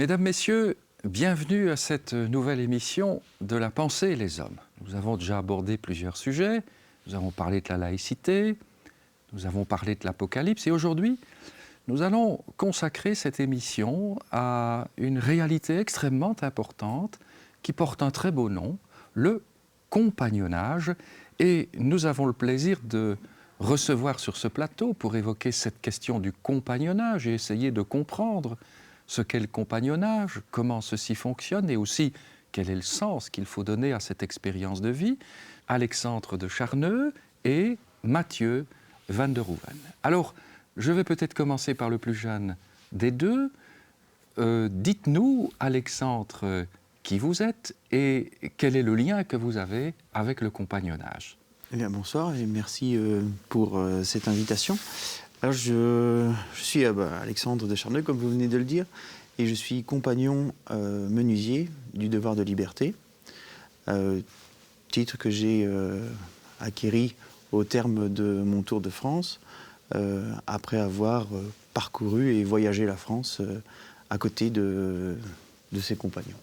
Mesdames, Messieurs, bienvenue à cette nouvelle émission de La pensée et les hommes. Nous avons déjà abordé plusieurs sujets. Nous avons parlé de la laïcité, nous avons parlé de l'Apocalypse et aujourd'hui, nous allons consacrer cette émission à une réalité extrêmement importante qui porte un très beau nom, le compagnonnage. Et nous avons le plaisir de recevoir sur ce plateau pour évoquer cette question du compagnonnage et essayer de comprendre ce qu'est le compagnonnage, comment ceci fonctionne et aussi quel est le sens qu'il faut donner à cette expérience de vie, Alexandre de Charneux et Mathieu van der Hoeven. Alors, je vais peut-être commencer par le plus jeune des deux. Dites-nous, Alexandre, qui vous êtes et quel est le lien que vous avez avec le compagnonnage. Eh bien, bonsoir et merci pour cette invitation. Alors, je suis Alexandre de Charneux, comme vous venez de le dire, et je suis compagnon menuisier du devoir de liberté, titre que j'ai acquéri au terme de mon tour de France, après avoir parcouru et voyagé la France à côté de ses compagnons.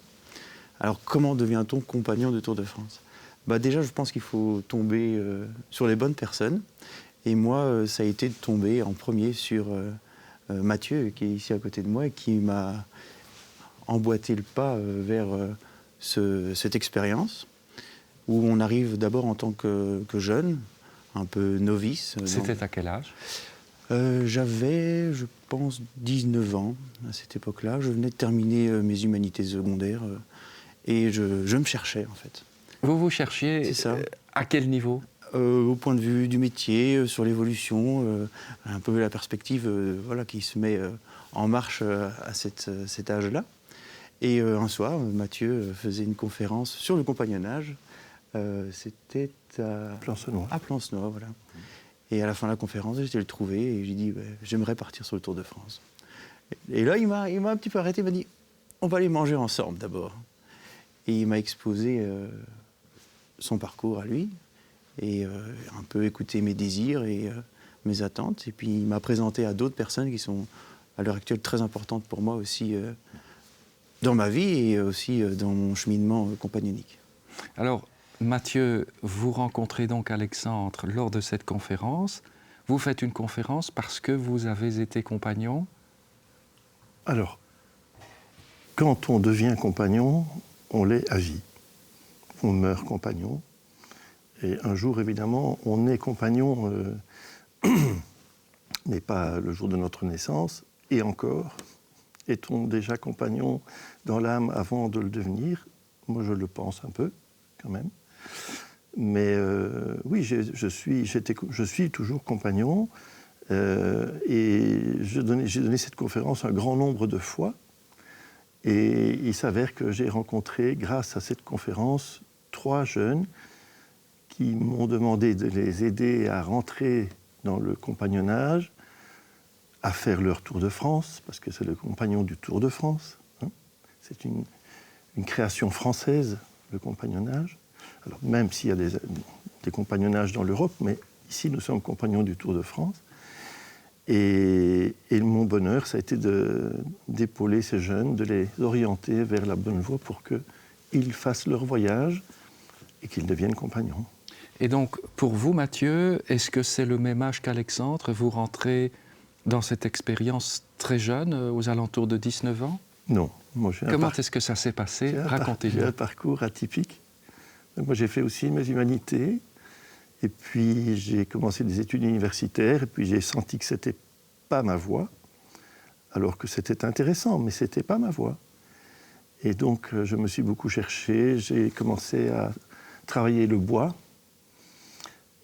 Alors, comment devient-on compagnon de Tour de France ? Déjà, je pense qu'il faut tomber sur les bonnes personnes. Et moi, ça a été de tomber en premier sur Mathieu, qui est ici à côté de moi, et qui m'a emboîté le pas vers cette expérience, où on arrive d'abord en tant que jeune, un peu novice. C'était à quel âge ? J'avais, je pense, 19 ans à cette époque-là. Je venais de terminer mes humanités secondaires et je me cherchais, en fait. Vous cherchiez à quel niveau ? Au point de vue du métier, sur l'évolution, un peu la perspective qui se met en marche à cet âge-là. Et un soir, Mathieu faisait une conférence sur le compagnonnage. C'était à Plancenoit, voilà. Et à la fin de la conférence, j'étais le trouver et j'ai dit j'aimerais partir sur le Tour de France. Et là, il m'a un petit peu arrêté, il m'a dit on va aller manger ensemble d'abord. Et il m'a exposé son parcours à lui, et un peu écouter mes désirs et mes attentes. Et puis il m'a présenté à d'autres personnes qui sont à l'heure actuelle très importantes pour moi aussi dans ma vie et aussi dans mon cheminement compagnonnique. Alors, Mathieu, vous rencontrez donc Alexandre lors de cette conférence. Vous faites une conférence parce que vous avez été compagnon ? Alors, quand on devient compagnon, on l'est à vie. On meurt compagnon. Et un jour, évidemment, on est compagnon, mais pas le jour de notre naissance. Et encore, est-on déjà compagnon dans l'âme avant de le devenir ? Moi, je le pense un peu, quand même. Mais oui, je suis toujours compagnon. Et j'ai donné cette conférence un grand nombre de fois. Et il s'avère que j'ai rencontré, grâce à cette conférence, 3 jeunes qui m'ont demandé de les aider à rentrer dans le compagnonnage, à faire leur Tour de France, parce que c'est le compagnon du Tour de France. Hein. C'est une création française, le compagnonnage. Alors, même s'il y a des compagnonnages dans l'Europe, mais ici, nous sommes compagnons du Tour de France. Et mon bonheur, ça a été d'épauler ces jeunes, de les orienter vers la bonne voie pour qu'ils fassent leur voyage et qu'ils deviennent compagnons. Et donc, pour vous, Mathieu, est-ce que c'est le même âge qu'Alexandre ? Vous rentrez dans cette expérience très jeune, aux alentours de 19 ans ? Non. Comment est-ce que ça s'est passé ? Racontez-le. J'ai un parcours atypique. Donc, moi, j'ai fait aussi mes humanités. Et puis, j'ai commencé des études universitaires. Et puis, j'ai senti que ce n'était pas ma voie. Alors que c'était intéressant, mais ce n'était pas ma voie. Et donc, je me suis beaucoup cherché. J'ai commencé à travailler le bois.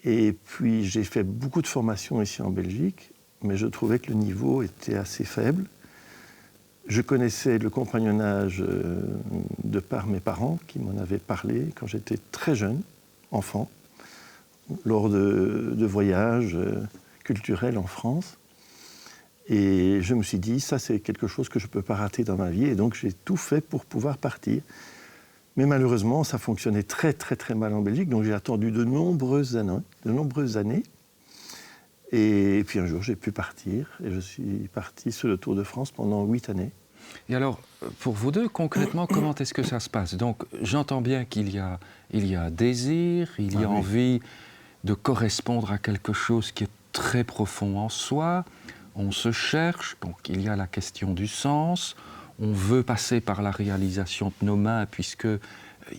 Et puis, j'ai fait beaucoup de formations ici en Belgique, mais je trouvais que le niveau était assez faible. Je connaissais le compagnonnage de par mes parents, qui m'en avaient parlé quand j'étais très jeune, enfant, lors de voyages culturels en France. Et je me suis dit, ça, c'est quelque chose que je ne peux pas rater dans ma vie. Et donc, j'ai tout fait pour pouvoir partir. Mais malheureusement, ça fonctionnait très, très, très mal en Belgique. Donc, j'ai attendu de nombreuses années. Et puis, un jour, j'ai pu partir. Et je suis parti sur le Tour de France pendant 8 années. Et alors, pour vous deux, concrètement, comment est-ce que ça se passe? Donc, j'entends bien qu'il y a désir, il y a envie de correspondre à quelque chose qui est très profond en soi. On se cherche, donc il y a la question du sens. On veut passer par la réalisation de nos mains puisqu'il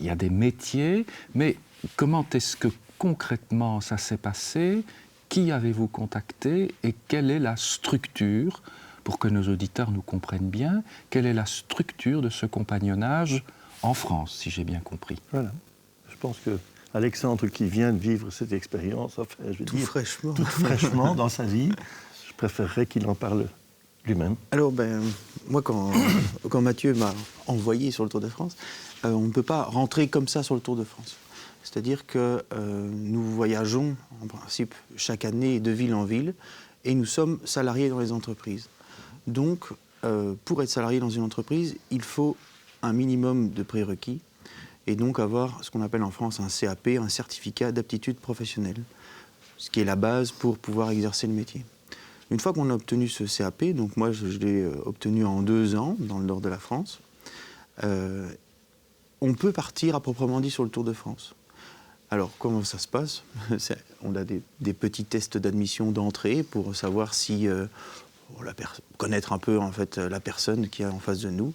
y a des métiers. Mais comment est-ce que concrètement ça s'est passé? Qui avez-vous contacté et quelle est la structure, pour que nos auditeurs nous comprennent bien, quelle est la structure de ce compagnonnage en France, si j'ai bien compris? Voilà. Je pense que Alexandre, qui vient de vivre cette expérience, enfin, je veux Tout dire, fraîchement. toute fraîchement dans sa vie, je préférerais qu'il en parle lui-même. Alors, moi, quand Mathieu m'a envoyé sur le Tour de France, on ne peut pas rentrer comme ça sur le Tour de France. C'est-à-dire que nous voyageons, en principe, chaque année de ville en ville, et nous sommes salariés dans les entreprises. Donc, pour être salarié dans une entreprise, il faut un minimum de prérequis, et donc avoir ce qu'on appelle en France un CAP, un certificat d'aptitude professionnelle, ce qui est la base pour pouvoir exercer le métier. Une fois qu'on a obtenu ce CAP, donc moi je l'ai obtenu en 2 ans dans le nord de la France, on peut partir à proprement dit sur le Tour de France. Alors comment ça se passe? On a des petits tests d'admission d'entrée pour savoir si connaître un peu en fait la personne qui est en face de nous,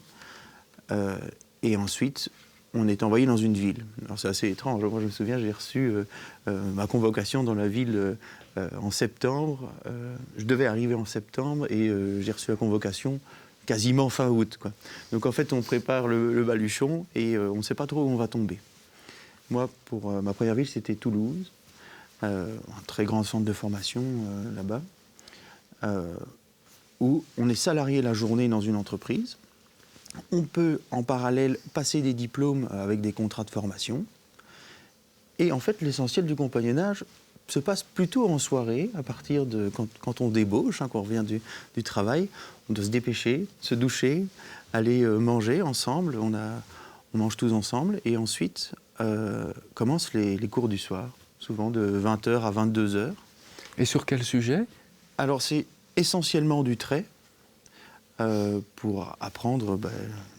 et ensuite on est envoyé dans une ville. Alors c'est assez étrange. Moi je me souviens, j'ai reçu ma convocation dans la ville en septembre. Je devais arriver en septembre et j'ai reçu la convocation quasiment fin août, quoi. Donc en fait on prépare le baluchon et on ne sait pas trop où on va tomber. Moi pour ma première ville c'était Toulouse, un très grand centre de formation là-bas, où on est salarié la journée dans une entreprise. On peut en parallèle passer des diplômes avec des contrats de formation. Et en fait, l'essentiel du compagnonnage se passe plutôt en soirée, à partir de quand on débauche, quand on revient du travail. On doit se dépêcher, se doucher, aller manger ensemble. On mange tous ensemble. Et ensuite, commencent les cours du soir, souvent de 20h à 22h. Et sur quel sujet? Alors, c'est essentiellement du trait. Pour apprendre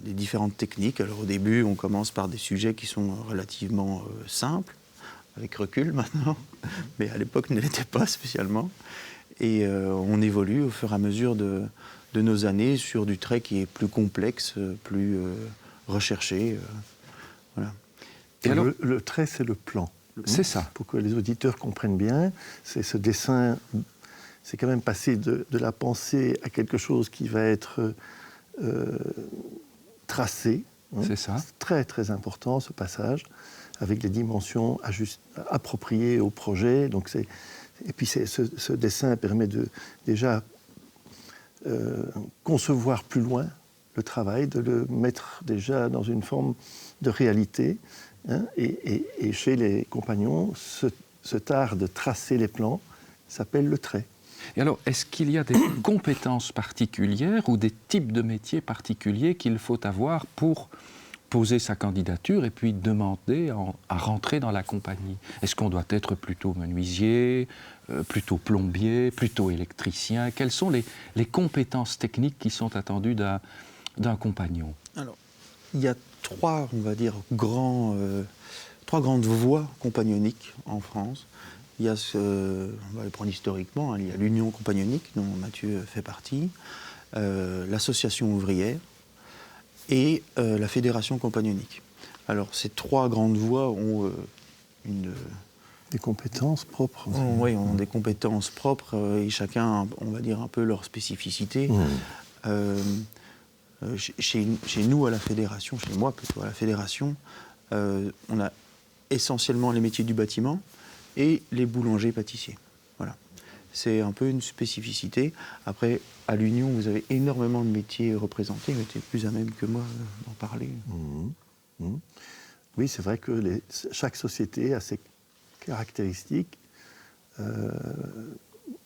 les différentes techniques. Alors au début, on commence par des sujets qui sont relativement simples, avec recul maintenant, mais à l'époque ne l'étaient pas spécialement. Et on évolue au fur et à mesure de nos années sur du trait qui est plus complexe, plus recherché. Voilà. Et alors, le trait, c'est le plan. C'est ça. Pour que les auditeurs comprennent bien, c'est ce dessin. C'est quand même passer de la pensée à quelque chose qui va être tracé. C'est ça. C'est très, très important, ce passage, avec les dimensions appropriées au projet. Donc et puis ce dessin permet de déjà concevoir plus loin le travail, de le mettre déjà dans une forme de réalité. Et chez les compagnons, cet art de tracer les plans s'appelle le trait. Et alors, est-ce qu'il y a des compétences particulières ou des types de métiers particuliers qu'il faut avoir pour poser sa candidature et puis demander à rentrer dans la compagnie? Est-ce qu'on doit être plutôt menuisier, plutôt plombier, plutôt électricien? Quelles sont les compétences techniques qui sont attendues d'un compagnon? Alors, il y a trois grandes voies compagnonniques en France. Il y a on va les prendre historiquement, il y a l'Union compagnonnique, dont Mathieu fait partie, l'association ouvrière et la fédération compagnonnique. Alors, ces trois grandes voies ont des compétences propres. Oui, ont des compétences propres et chacun, on va dire, un peu leur spécificité. Chez nous, à la fédération, chez moi plutôt, à la fédération, on a essentiellement les métiers du bâtiment et les boulangers-pâtissiers. Voilà. C'est un peu une spécificité. Après, à l'Union, vous avez énormément de métiers représentés. Vous êtes plus à même que moi d'en parler. Oui, c'est vrai que chaque société a ses caractéristiques.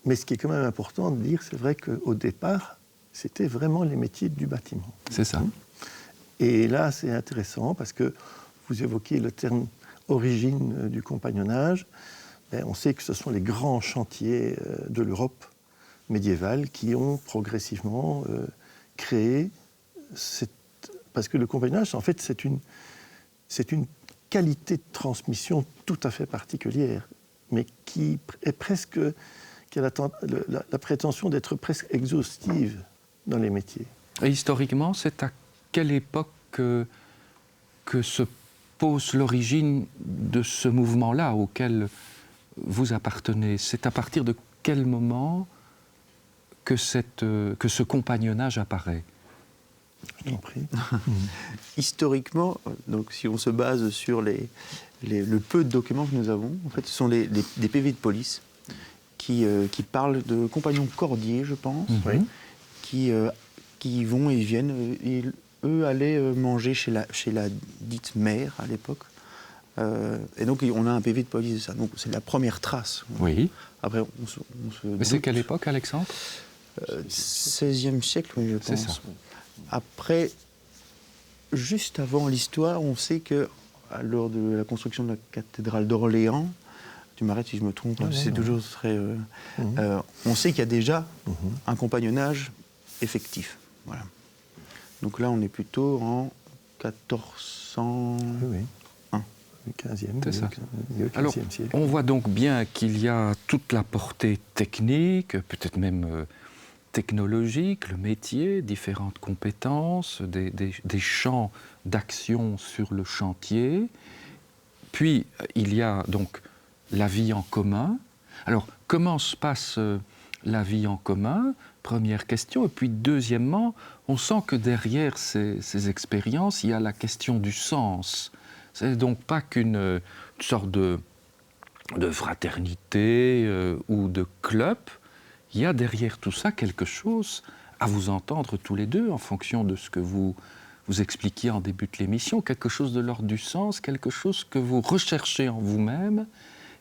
Mais ce qui est quand même important de dire, c'est vrai qu'au départ, c'était vraiment les métiers du bâtiment. C'est ça. Et là, c'est intéressant parce que vous évoquez le terme origine du compagnonnage. On sait que ce sont les grands chantiers de l'Europe médiévale qui ont progressivement créé parce que le compagnonnage, en fait, c'est une qualité de transmission tout à fait particulière, mais qui a la prétention d'être presque exhaustive dans les métiers. Et historiquement, c'est à quelle époque que se pose l'origine de ce mouvement-là auquel vous appartenez? C'est à partir de quel moment que ce compagnonnage apparaît? Je t'en prie. Historiquement, donc, si on se base sur le peu de documents que nous avons, en fait, ce sont des PV de police qui parlent de compagnons cordiers, je pense, Oui. qui vont et viennent. Et eux allaient manger chez la dite mère à l'époque. Et donc on a un PV de police de ça. Donc c'est la première trace. Oui. Après, on se Mais c'est quelle époque, Alexandre? 16e siècle, oui, je pense. C'est ça. Après, juste avant l'histoire, on sait que lors de la construction de la cathédrale d'Orléans, tu m'arrêtes si je me trompe, c'est toujours très... on sait qu'il y a déjà un compagnonnage effectif. Voilà. Donc là, on est plutôt en 1400... Oui. Le 15e, C'est ça. le 15e Alors, siècle. on voit donc bien qu'il y a toute la portée technique, peut-être même technologique, le métier, différentes compétences, des champs d'action sur le chantier. Puis, il y a donc la vie en commun. Alors, comment se passe la vie en commun? Première question. Et puis, deuxièmement, on sent que derrière ces expériences, il y a la question du sens. C'est donc pas qu'une sorte de fraternité ou de club. Il y a derrière tout ça quelque chose, à vous entendre tous les deux, en fonction de ce que vous expliquiez en début de l'émission, quelque chose de l'ordre du sens, quelque chose que vous recherchez en vous-même,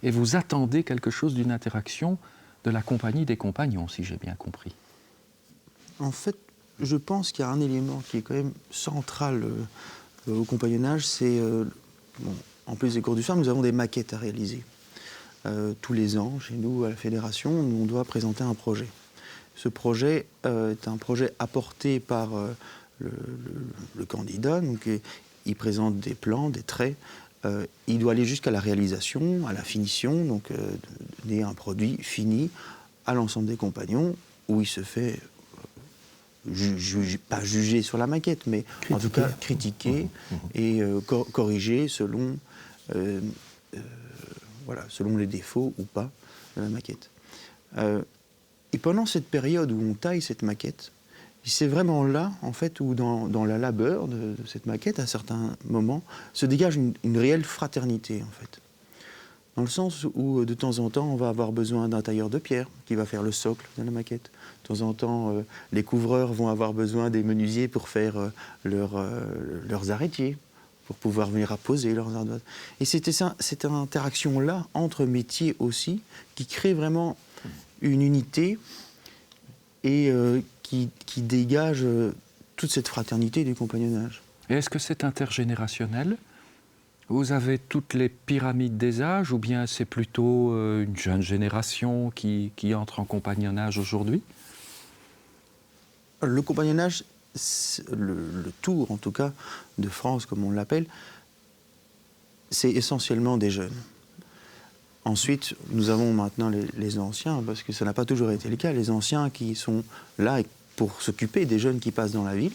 et vous attendez quelque chose d'une interaction de la compagnie des compagnons, si j'ai bien compris. En fait, je pense qu'il y a un élément qui est quand même central au compagnonnage, c'est... en plus des cours du soir, nous avons des maquettes à réaliser. Tous les ans, chez nous, à la Fédération, on doit présenter un projet. Ce projet est un projet apporté par le candidat. Donc, il présente des plans, des traits. Il doit aller jusqu'à la réalisation, à la finition, donc donner un produit fini à l'ensemble des compagnons, où il se fait... pas juger sur la maquette, mais en tout cas critiquer et corriger selon, selon les défauts ou pas de la maquette. Et pendant cette période où on taille cette maquette, c'est vraiment là, en fait, où dans la labeur de cette maquette, à certains moments, se dégage une réelle fraternité, en fait. Dans le sens où, de temps en temps, on va avoir besoin d'un tailleur de pierre qui va faire le socle de la maquette. De temps en temps, les couvreurs vont avoir besoin des menuisiers pour faire leurs arrêtiers, pour pouvoir venir apposer leurs ardoises. Et c'était cette interaction-là, entre métiers aussi, qui crée vraiment une unité et qui dégage toute cette fraternité du compagnonnage. Et est-ce que c'est intergénérationnel ? Vous avez toutes les pyramides des âges, ou bien c'est plutôt une jeune génération qui entre en compagnonnage aujourd'hui? Le compagnonnage, le tour en tout cas de France, comme on l'appelle, c'est essentiellement des jeunes. Ensuite, nous avons maintenant les anciens, parce que ça n'a pas toujours été le cas, les anciens qui sont là pour s'occuper des jeunes qui passent dans la ville.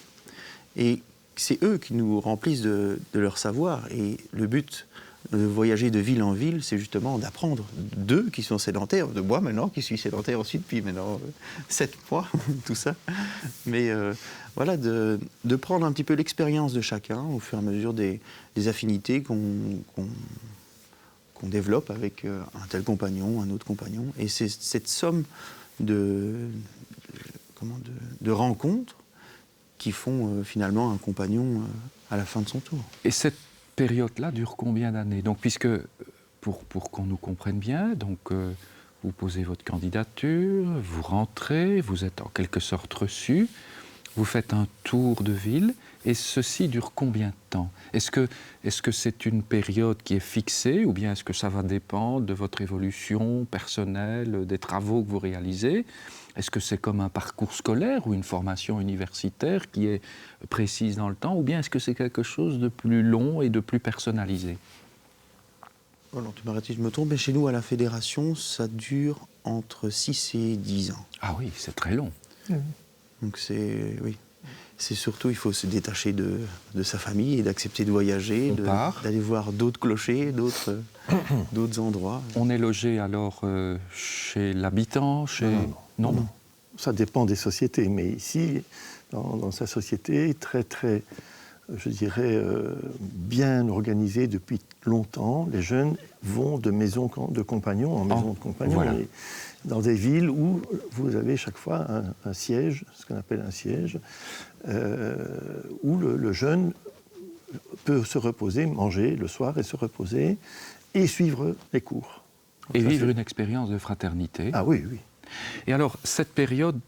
Et c'est eux qui nous remplissent de leur savoir. Et le but de voyager de ville en ville, c'est justement d'apprendre d'eux qui sont sédentaires, de moi maintenant qui suis sédentaire aussi depuis maintenant 7 mois, tout ça. Mais voilà, de prendre un petit peu l'expérience de chacun au fur et à mesure des affinités qu'on développe avec un tel compagnon, un autre compagnon. Et c'est cette somme de rencontres qui font finalement un compagnon à la fin de son tour. Et cette période-là dure combien d'années? Donc, puisque, pour qu'on nous comprenne bien, donc, vous posez votre candidature, vous rentrez, vous êtes en quelque sorte reçu. vous faites un tour de ville, et ceci dure combien de temps? Est-ce que c'est une période qui est fixée, ou bien est-ce que ça va dépendre de votre évolution personnelle, des travaux que vous réalisez? Est-ce que c'est comme un parcours scolaire ou une formation universitaire qui est précise dans le temps, ou bien est-ce que c'est quelque chose de plus long et de plus personnalisé? Alors, tu m'arrêtes si je me trompe, mais chez nous, à la fédération, ça dure entre 6 et 10 ans. Ah oui, c'est très long. Donc oui. C'est surtout, il faut se détacher de sa famille et d'accepter de voyager, d'aller voir d'autres clochers, d'autres endroits. On est logé alors chez l'habitant, chez... Non. Ça dépend des sociétés, mais ici, dans sa société, très, très, je dirais, bien organisée depuis longtemps, les jeunes vont de maison de compagnons en maison de compagnons. Voilà. Dans des villes où vous avez chaque fois un siège, ce qu'on appelle un siège, où le jeune peut se reposer, manger le soir et se reposer et suivre les cours. Donc et ça, vivre une expérience de fraternité. Ah oui, oui. Et alors, cette période,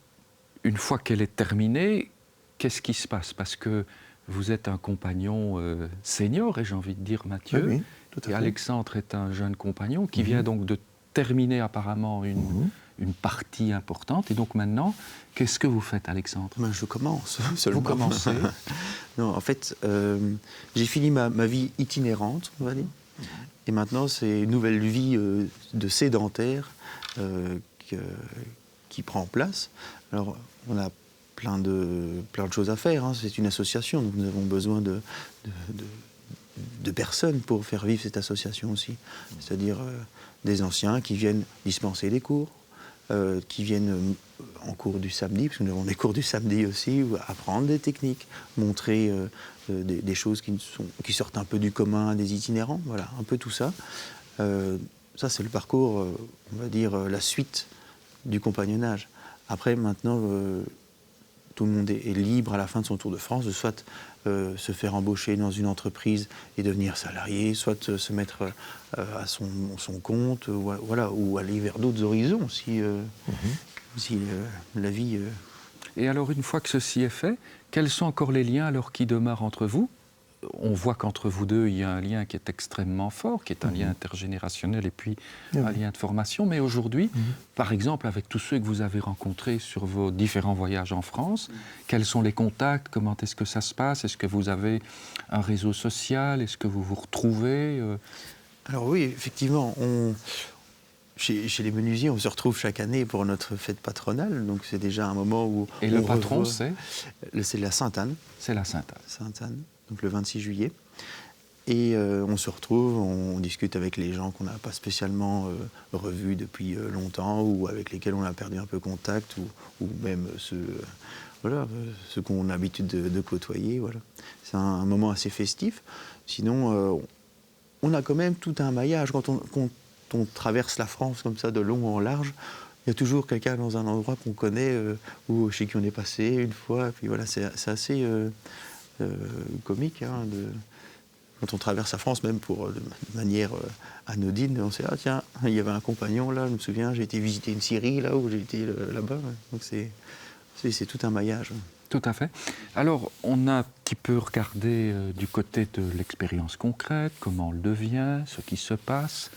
une fois qu'elle est terminée, qu'est-ce qui se passe? Parce que vous êtes un compagnon senior, et j'ai envie de dire Mathieu, Oui, tout à et fait. Alexandre est un jeune compagnon qui vient donc de terminer apparemment une partie importante. Et donc maintenant, qu'est-ce que vous faites, Alexandre? Ben, je commence seulement. Vous commencez. Non, en fait, j'ai fini ma vie itinérante, on va dire. Et maintenant, c'est une nouvelle vie de sédentaire qui prend place. Alors, on a plein de choses à faire. Hein. C'est une association, donc nous avons besoin de personnes pour faire vivre cette association aussi. C'est-à-dire des anciens qui viennent dispenser des cours, qui viennent en cours du samedi, parce que nous avons des cours du samedi aussi, apprendre des techniques, montrer des choses qui sortent un peu du commun des itinérants, voilà, un peu tout ça. Ça, c'est le parcours, on va dire, la suite du compagnonnage. Après, maintenant, tout le monde est libre à la fin de son tour de France de soit se faire embaucher dans une entreprise et devenir salarié, soit se mettre à son compte, ou aller vers d'autres horizons si la vie... Et alors, une fois que ceci est fait, quels sont encore les liens alors qui demeurent entre vous? On voit qu'entre vous deux, il y a un lien qui est extrêmement fort, qui est un lien intergénérationnel et puis un lien de formation. Mais aujourd'hui, par exemple, avec tous ceux que vous avez rencontrés sur vos différents voyages en France, quels sont les contacts? Comment est-ce que ça se passe? Est-ce que vous avez un réseau social? Est-ce que vous vous retrouvez? Alors oui, effectivement, chez les menuisiers, on se retrouve chaque année pour notre fête patronale. Donc c'est déjà un moment où... Et le patron, c'est la Sainte-Anne. C'est la Sainte-Anne. Sainte-Anne, donc le 26 juillet. Et on se retrouve, on discute avec les gens qu'on n'a pas spécialement revus depuis longtemps ou avec lesquels on a perdu un peu contact ou même ceux qu'on a l'habitude de côtoyer. Voilà. C'est un moment assez festif. Sinon, on a quand même tout un maillage. Quand on traverse la France comme ça de long en large, il y a toujours quelqu'un dans un endroit qu'on connaît ou chez qui on est passé une fois. Et puis voilà, c'est assez comique. Hein, quand on traverse la France, même de manière anodine, on sait, ah tiens, il y avait un compagnon là, je me souviens, j'ai été visiter une scierie là, où j'ai été là-bas. Donc c'est tout un maillage. Tout à fait. Alors, on a un petit peu regardé du côté de l'expérience concrète, comment on le devient, ce qui se passe.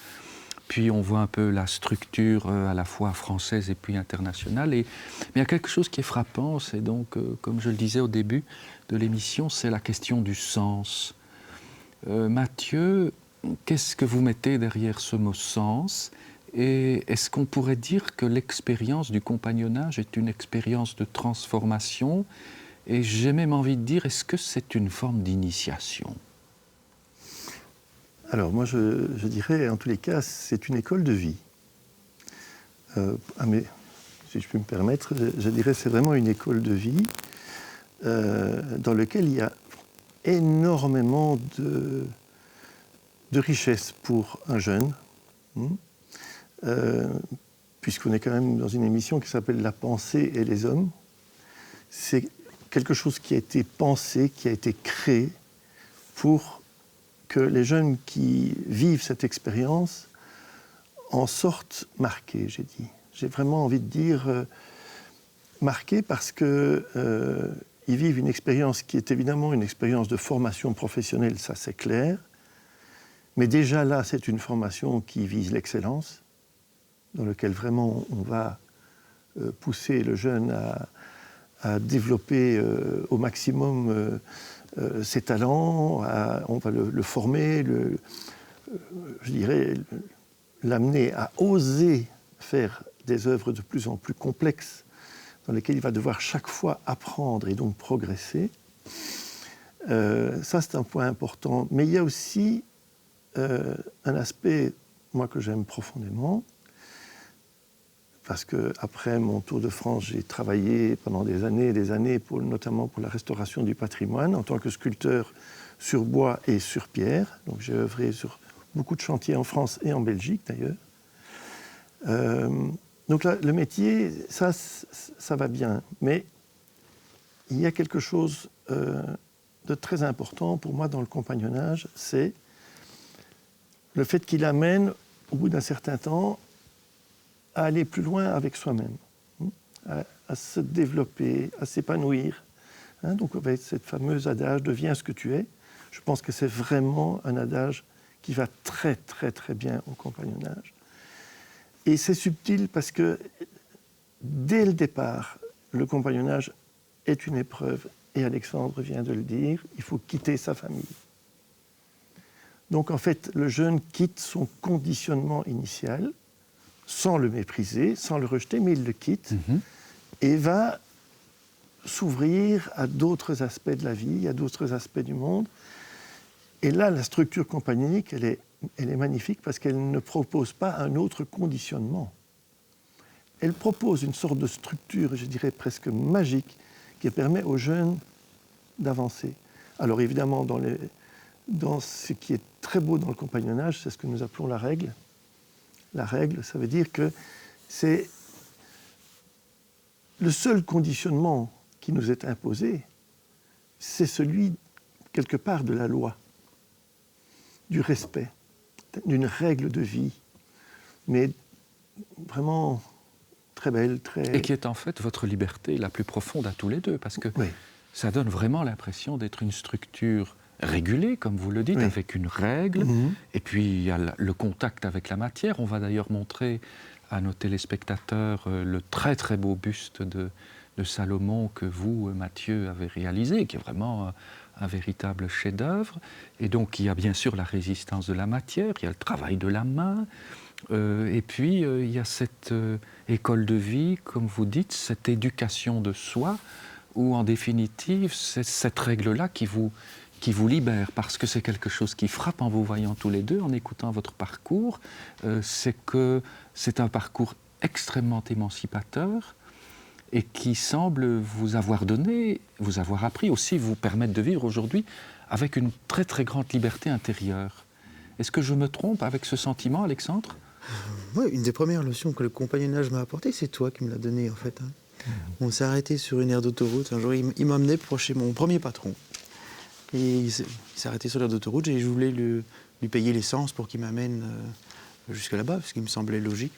Puis on voit un peu la structure à la fois française et puis internationale. Mais il y a quelque chose qui est frappant, c'est donc, comme je le disais au début de l'émission, c'est la question du sens. Mathieu, qu'est-ce que vous mettez derrière ce mot sens? Et est-ce qu'on pourrait dire que l'expérience du compagnonnage est une expérience de transformation? Et j'ai même envie de dire, est-ce que c'est une forme d'initiation? Alors moi je dirais, en tous les cas, c'est une école de vie. Mais si je puis me permettre, je dirais c'est vraiment une école de vie dans laquelle il y a énormément de richesse pour un jeune, puisqu'on est quand même dans une émission qui s'appelle La pensée et les hommes. C'est quelque chose qui a été pensé, qui a été créé pour que les jeunes qui vivent cette expérience en sortent marqués, j'ai vraiment envie de dire marqués parce que ils vivent une expérience qui est évidemment une expérience de formation professionnelle, ça c'est clair. Mais déjà là, c'est une formation qui vise l'excellence, dans laquelle vraiment on va pousser le jeune à développer au maximum ses talents, on va le former, je dirais, l'amener à oser faire des œuvres de plus en plus complexes, dans lesquelles il va devoir chaque fois apprendre et donc progresser. Ça, c'est un point important. Mais il y a aussi un aspect, moi, que j'aime profondément, parce qu'après mon tour de France, j'ai travaillé pendant des années et des années, notamment pour la restauration du patrimoine, en tant que sculpteur sur bois et sur pierre. Donc j'ai œuvré sur beaucoup de chantiers en France et en Belgique, d'ailleurs. Donc là, le métier, ça va bien. Mais il y a quelque chose de très important pour moi dans le compagnonnage, c'est le fait qu'il amène, au bout d'un certain temps, à aller plus loin avec soi-même, à se développer, à s'épanouir. Donc avec cette fameuse adage « deviens ce que tu es », je pense que c'est vraiment un adage qui va très très très bien au compagnonnage. Et c'est subtil parce que dès le départ, le compagnonnage est une épreuve, et Alexandre vient de le dire, il faut quitter sa famille. Donc en fait, le jeune quitte son conditionnement initial, sans le mépriser, sans le rejeter, mais il le quitte et va s'ouvrir à d'autres aspects de la vie, à d'autres aspects du monde. Et là, la structure compagnonique, elle est magnifique parce qu'elle ne propose pas un autre conditionnement. Elle propose une sorte de structure, je dirais presque magique, qui permet aux jeunes d'avancer. Alors évidemment, dans ce qui est très beau dans le compagnonnage, c'est ce que nous appelons la règle. La règle, ça veut dire que c'est le seul conditionnement qui nous est imposé, c'est celui, quelque part, de la loi, du respect, d'une règle de vie, mais vraiment très belle, très... Et qui est en fait votre liberté la plus profonde à tous les deux, parce que ça donne vraiment l'impression d'être une structure régulée, comme vous le dites, avec une règle, et puis il y a le contact avec la matière. On va d'ailleurs montrer à nos téléspectateurs le très très beau buste de Salomon que vous, Mathieu, avez réalisé, qui est vraiment un véritable chef-d'œuvre. Et donc il y a bien sûr la résistance de la matière, il y a le travail de la main, et puis il y a cette école de vie, comme vous dites, cette éducation de soi, où en définitive, c'est cette règle-là qui vous libère, parce que c'est quelque chose qui frappe en vous voyant tous les deux, en écoutant votre parcours, c'est que c'est un parcours extrêmement émancipateur et qui semble vous avoir donné, vous avoir appris, aussi vous permettre de vivre aujourd'hui avec une très très grande liberté intérieure. Est-ce que je me trompe avec ce sentiment, Alexandre ? Oui, une des premières leçons que le compagnonnage m'a apportées, c'est toi qui me l'as donnée en fait. On s'est arrêté sur une aire d'autoroute, un jour il m'a emmené pour chez mon premier patron. Et il s'est arrêté sur l'aire d'autoroute et je voulais lui payer l'essence pour qu'il m'amène jusque là-bas, parce qu'il me semblait logique.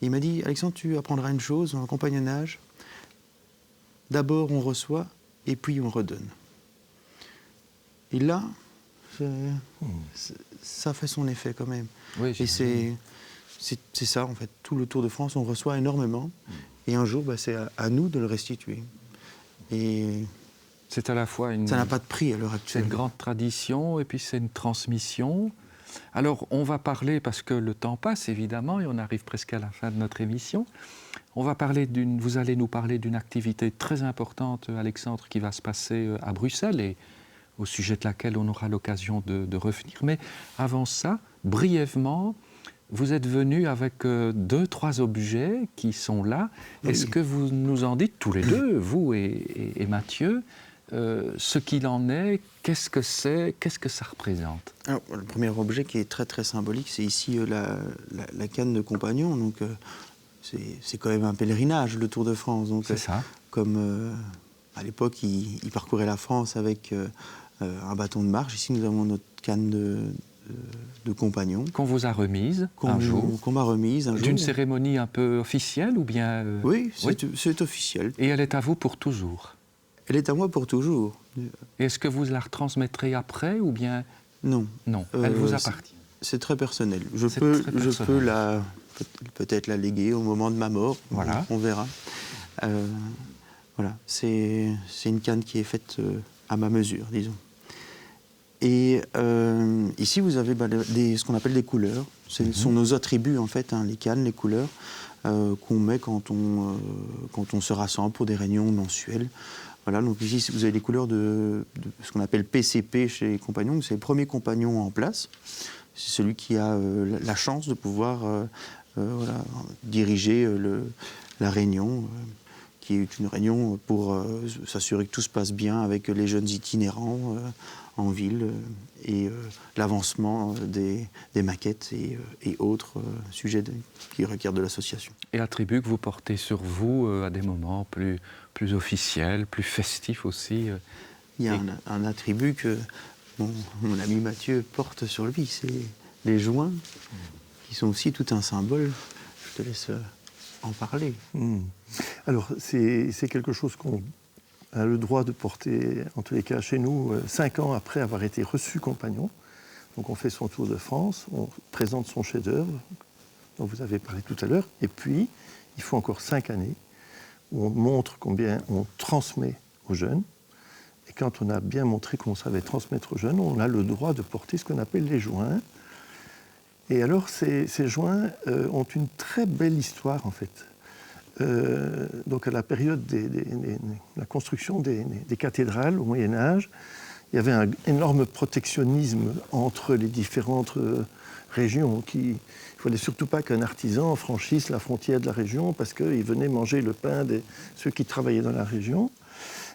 Et il m'a dit « Alexandre, tu apprendras une chose dans le compagnonnage. D'abord, on reçoit et puis on redonne. » Et là, ça fait son effet quand même. Oui, et c'est ça, en fait. Tout le Tour de France, on reçoit énormément. Et un jour, c'est à nous de le restituer. Et... c'est à la fois ça n'a pas de prix à l'heure actuelle. C'est une grande tradition et puis c'est une transmission. Alors on va parler, parce que le temps passe évidemment et on arrive presque à la fin de notre émission, vous allez nous parler d'une activité très importante, Alexandre, qui va se passer à Bruxelles et au sujet de laquelle on aura l'occasion de revenir. Mais avant ça, brièvement, vous êtes venus avec 2-3 objets qui sont là. Oui. Est-ce que vous nous en dites tous les deux, vous et Mathieu, ce qu'il en est, qu'est-ce que c'est, qu'est-ce que ça représente? Alors, le premier objet qui est très très symbolique, c'est ici la canne de compagnon. Donc, c'est quand même un pèlerinage, le Tour de France. Donc, c'est ça. Comme à l'époque, il parcourait la France avec un bâton de marche. Ici, nous avons notre canne de compagnon. Qu'on vous a remise un jour. Qu'on m'a remise un jour. D'une cérémonie un peu officielle ou bien Oui, c'est officiel. Et elle est à vous pour toujours? Elle est à moi pour toujours. Est-ce que vous la retransmettrez après ou bien... Non. Non, elle vous appartient. C'est très personnel. Je C'est peux, très je personnel. peux peut-être la léguer au moment de ma mort. Voilà. On verra. Voilà. C'est une canne qui est faite à ma mesure, disons. Et ici, vous avez ce qu'on appelle des couleurs. Ce sont nos attributs, en fait, hein, les cannes, les couleurs, qu'on met quand on se rassemble pour des réunions mensuelles. Voilà, donc ici, vous avez les couleurs de ce qu'on appelle PCP chez les compagnons. C'est le premier compagnon en place. C'est celui qui a la chance de pouvoir voilà, diriger la réunion, qui est une réunion pour s'assurer que tout se passe bien avec les jeunes itinérants en ville et l'avancement des maquettes et autres sujets qui requièrent de l'association. Et attribut que vous portez sur vous à des moments plus officiels, plus festifs aussi. Il y a un attribut que mon ami Mathieu porte sur lui, c'est les joints, qui sont aussi tout un symbole. Je te laisse en parler. Alors, c'est quelque chose qu'on a le droit de porter, en tous les cas chez nous, 5 ans après avoir été reçu compagnon. Donc on fait son tour de France, on présente son chef-d'œuvre, dont vous avez parlé tout à l'heure, et puis il faut encore 5 années où on montre combien on transmet aux jeunes. Et quand on a bien montré qu'on savait transmettre aux jeunes, on a le droit de porter ce qu'on appelle les joints. Et alors ces joints ont une très belle histoire en fait. Donc à la période de la construction des cathédrales au Moyen-Âge, il y avait un énorme protectionnisme entre les différentes régions. Il ne fallait surtout pas qu'un artisan franchisse la frontière de la région parce qu'il venait manger le pain de ceux qui travaillaient dans la région.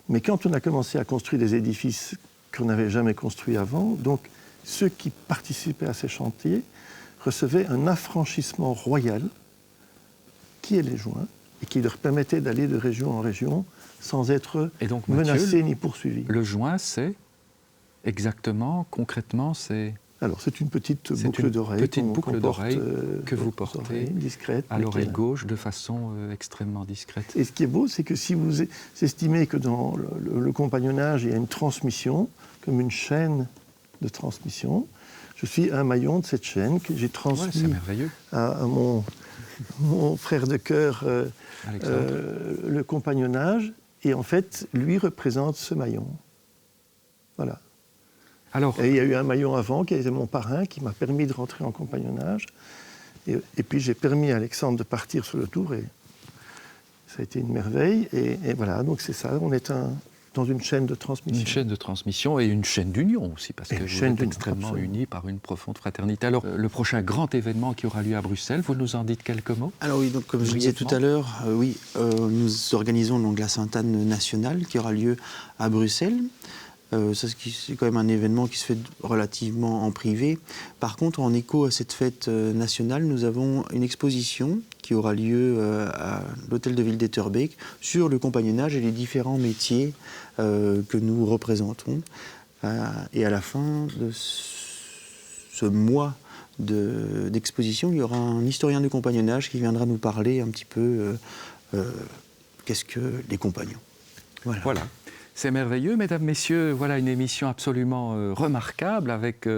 Mais quand on a commencé à construire des édifices qu'on n'avait jamais construits avant, donc ceux qui participaient à ces chantiers recevaient un affranchissement royal qui est les joints et qui leur permettait d'aller de région en région sans être menacés ni poursuivis. Le joint, c'est exactement, concrètement, c'est... Alors, c'est une petite boucle d'oreille. Petite boucle d'oreille que vous portez discrète, à l'oreille gauche de façon extrêmement discrète. Et ce qui est beau, c'est que si vous estimez que dans le compagnonnage, il y a une transmission, comme une chaîne de transmission, je suis un maillon de cette chaîne que j'ai transmis à mon frère de cœur, le compagnonnage, et en fait, lui représente ce maillon. Voilà. Alors, et il y a eu un maillon avant, qui était mon parrain, qui m'a permis de rentrer en compagnonnage. Et puis j'ai permis à Alexandre de partir sur le tour, et ça a été une merveille. Et voilà, donc c'est ça, on est dans une chaîne de transmission. Une chaîne de transmission et une chaîne d'union aussi, parce que vous êtes extrêmement unis par une profonde fraternité. Alors, le prochain grand événement qui aura lieu à Bruxelles, vous nous en dites quelques mots? Alors oui, donc comme je disais tout à l'heure, nous organisons donc la Sainte-Anne nationale qui aura lieu à Bruxelles. Ça, c'est quand même un événement qui se fait relativement en privé. Par contre, en écho à cette fête nationale, nous avons une exposition qui aura lieu à l'hôtel de ville d'Etterbeek sur le compagnonnage et les différents métiers que nous représentons. Et à la fin de ce mois d'exposition, il y aura un historien du compagnonnage qui viendra nous parler un petit peu qu'est-ce que les compagnons. Voilà. C'est merveilleux, mesdames, messieurs. Voilà une émission absolument remarquable avec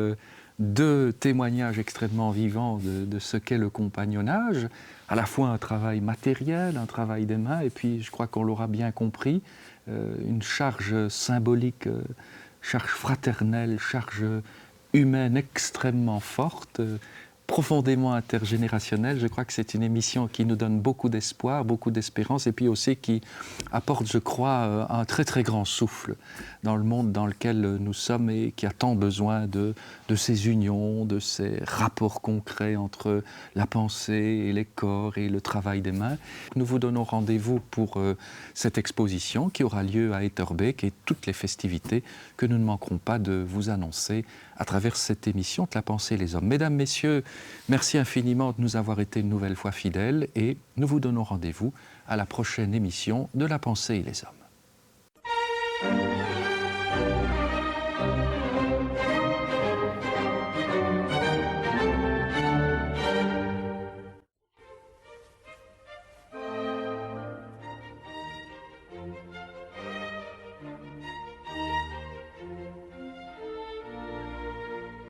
2 témoignages extrêmement vivants de ce qu'est le compagnonnage. À la fois un travail matériel, un travail des mains, et puis je crois qu'on l'aura bien compris, une charge symbolique, charge fraternelle, charge humaine extrêmement forte, profondément intergénérationnelle. Je crois que c'est une émission qui nous donne beaucoup d'espoir, beaucoup d'espérance, et puis aussi qui apporte, je crois, un très très grand souffle dans le monde dans lequel nous sommes et qui a tant besoin de ces unions, de ces rapports concrets entre la pensée et les corps et le travail des mains. Nous vous donnons rendez-vous pour cette exposition qui aura lieu à Etterbeek et toutes les festivités que nous ne manquerons pas de vous annoncer à travers cette émission de La Pensée et les Hommes. Mesdames, Messieurs, merci infiniment de nous avoir été une nouvelle fois fidèles et nous vous donnons rendez-vous à la prochaine émission de La Pensée et les Hommes.